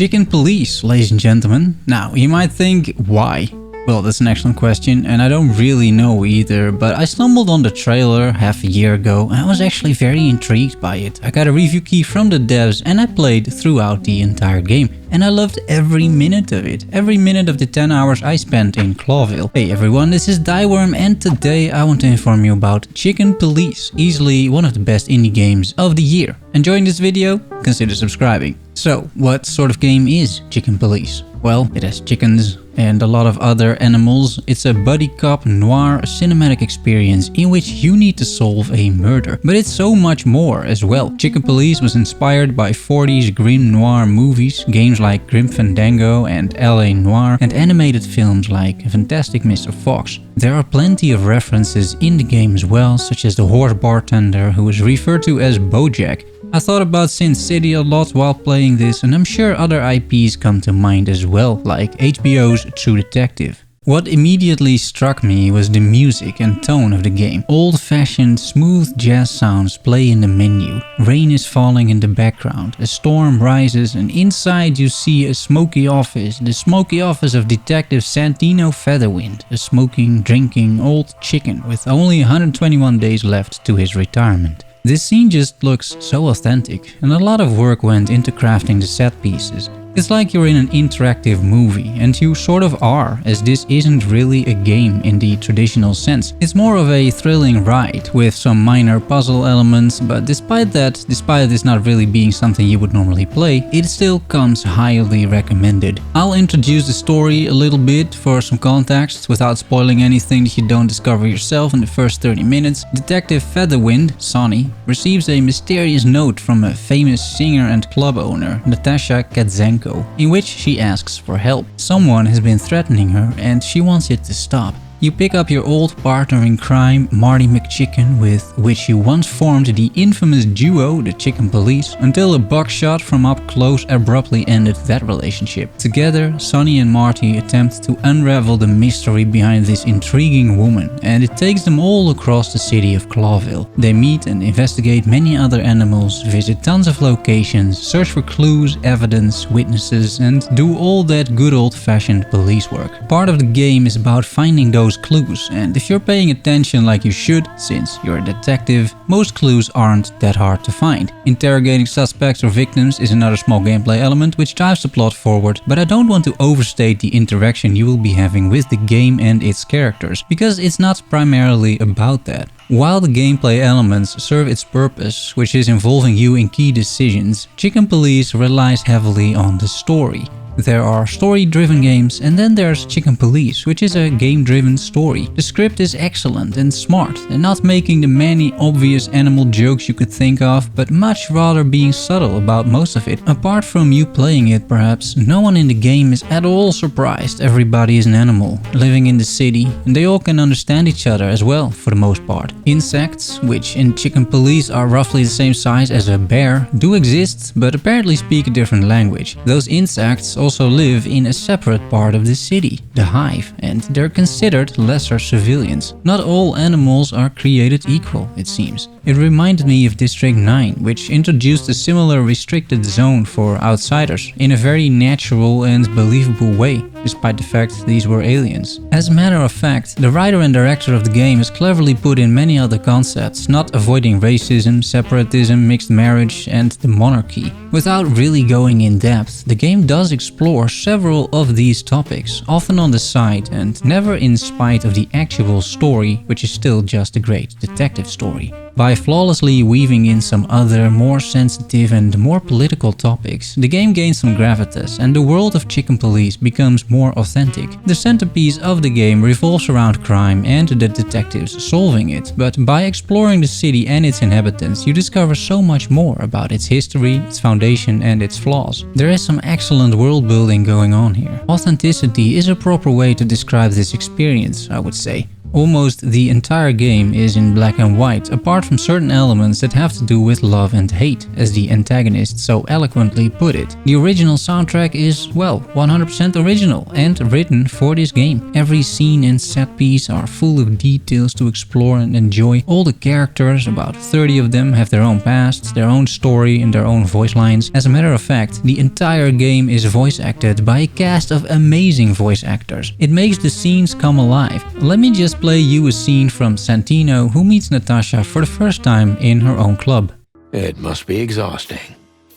Chicken Police, ladies and gentlemen. Now, you might think, why? Well, that's an excellent question, and I don't really know either, but I stumbled on the trailer half a year ago and I was actually very intrigued by it. I got a review key from the devs and I played throughout the entire game. And I loved every minute of it. Every minute of the 10 hours I spent in Clawville. Hey everyone, this is Thyworm and today I want to inform you about Chicken Police. Easily one of the best indie games of the year. Enjoying this video? Consider subscribing. So, what sort of game is Chicken Police? Well, it has chickens and a lot of other animals. It's a buddy cop noir cinematic experience in which you need to solve a murder. But it's so much more as well. Chicken Police was inspired by 40s grim noir movies, games like Grim Fandango and LA Noire, and animated films like Fantastic Mr. Fox. There are plenty of references in the game as well, such as the horse bartender who is referred to as Bojack. I thought about Sin City a lot while playing this, and I'm sure other IPs come to mind as well, like HBO's True Detective. What immediately struck me was the music and tone of the game. Old-fashioned, smooth jazz sounds play in the menu. Rain is falling in the background, a storm rises, and inside you see a smoky office. The smoky office of Detective Santino Featherwind, a smoking, drinking old chicken with only 121 days left to his retirement. This scene just looks so authentic, and a lot of work went into crafting the set pieces. It's like you're in an interactive movie, and you sort of are, as this isn't really a game in the traditional sense. It's more of a thrilling ride, with some minor puzzle elements, but despite this not really being something you would normally play, it still comes highly recommended. I'll introduce the story a little bit for some context, without spoiling anything that you don't discover yourself in the first 30 minutes. Detective Featherwind, Sonny, receives a mysterious note from a famous singer and club owner, Natasha Katzenko, in which she asks for help. Someone has been threatening her and she wants it to stop. You pick up your old partner in crime, Marty McChicken, with which you once formed the infamous duo, the Chicken Police, until a buckshot from up close abruptly ended that relationship. Together, Sonny and Marty attempt to unravel the mystery behind this intriguing woman, and it takes them all across the city of Clawville. They meet and investigate many other animals, visit tons of locations, search for clues, evidence, witnesses, and do all that good old-fashioned police work. Part of the game is about finding those clues, and if you're paying attention like you should, since you're a detective, most clues aren't that hard to find. Interrogating suspects or victims is another small gameplay element which drives the plot forward, but I don't want to overstate the interaction you will be having with the game and its characters, because it's not primarily about that. While the gameplay elements serve its purpose, which is involving you in key decisions, Chicken Police relies heavily on the story. There are story-driven games, and then there's Chicken Police, which is a game-driven story. The script is excellent and smart, and not making the many obvious animal jokes you could think of, but much rather being subtle about most of it. Apart from you playing it perhaps, no one in the game is at all surprised everybody is an animal, living in the city, and they all can understand each other as well, for the most part. Insects, which in Chicken Police are roughly the same size as a bear, do exist, but apparently speak a different language. Those insects also live in a separate part of the city, the hive, and they're considered lesser civilians. Not all animals are created equal, it seems. It reminded me of District 9, which introduced a similar restricted zone for outsiders in a very natural and believable way, despite the fact these were aliens. As a matter of fact, the writer and director of the game has cleverly put in many other concepts, not avoiding racism, separatism, mixed marriage, and the monarchy. Without really going in depth, the game does explore several of these topics, often on the side and never in spite of the actual story, which is still just a great detective story. By flawlessly weaving in some other, more sensitive and more political topics, the game gains some gravitas and the world of Chicken Police becomes more authentic. The centerpiece of the game revolves around crime and the detectives solving it, but by exploring the city and its inhabitants, you discover so much more about its history, its foundation and its flaws. There is some excellent world building going on here. Authenticity is a proper way to describe this experience, I would say. Almost the entire game is in black and white, apart from certain elements that have to do with love and hate, as the antagonist so eloquently put it. The original soundtrack is, well, 100% original and written for this game. Every scene and set piece are full of details to explore and enjoy. All the characters, about 30 of them, have their own past, their own story and their own voice lines. As a matter of fact, the entire game is voice acted by a cast of amazing voice actors. It makes the scenes come alive. Let me just play you a scene from Santino, who meets Natasha for the first time in her own club. It must be exhausting.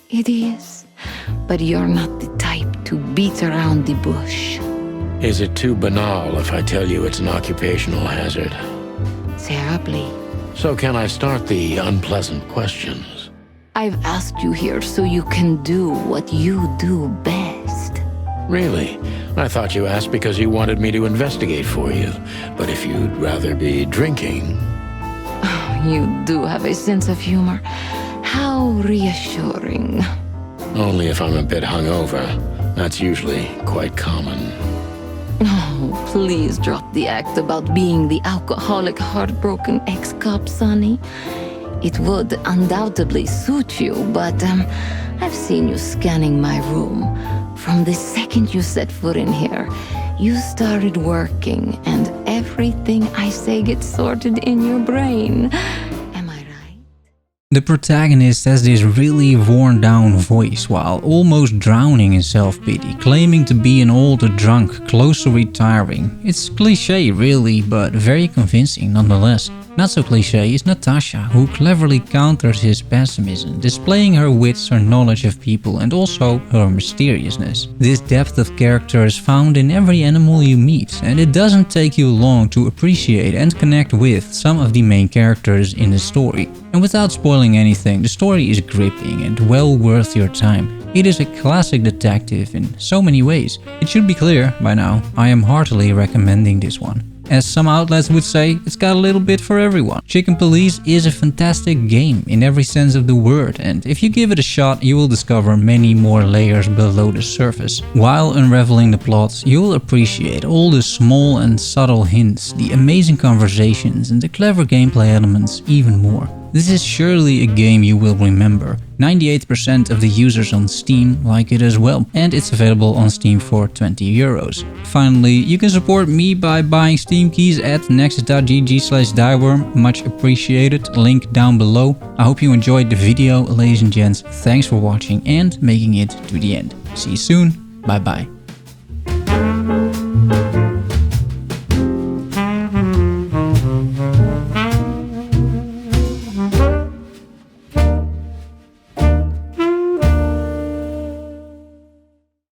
It is, but you're not the type to beat around the bush. Is it too banal if I tell you it's an occupational hazard? Terribly. So can I start the unpleasant questions? I've asked you here so you can do what you do best. Really? I thought you asked because you wanted me to investigate for you. But if you'd rather be drinking... You do have a sense of humor. How reassuring. Only if I'm a bit hungover. That's usually quite common. Oh, please drop the act about being the alcoholic, heartbroken ex-cop, Sonny. It would undoubtedly suit you, but I've seen you scanning my room. From the second you set foot in here, you started working, and everything I say gets sorted in your brain. Am I right? The protagonist has this really worn down voice while almost drowning in self-pity, claiming to be an older drunk close to retiring. It's cliché really, but very convincing nonetheless. Not so cliché is Natasha, who cleverly counters his pessimism, displaying her wits, her knowledge of people and also her mysteriousness. This depth of character is found in every animal you meet, and it doesn't take you long to appreciate and connect with some of the main characters in the story. And without spoiling anything, the story is gripping and well worth your time. It is a classic detective in so many ways. It should be clear by now, I am heartily recommending this one. As some outlets would say, it's got a little bit for everyone. Chicken Police is a fantastic game in every sense of the word, and if you give it a shot, you will discover many more layers below the surface. While unraveling the plots, you will appreciate all the small and subtle hints, the amazing conversations and the clever gameplay elements even more. This is surely a game you will remember. 98% of the users on Steam like it as well, and it's available on Steam for €20. Finally, you can support me by buying Steam keys at nexus.gg/Thyworm, much appreciated, link down below. I hope you enjoyed the video, ladies and gents. Thanks for watching and making it to the end. See you soon, bye bye.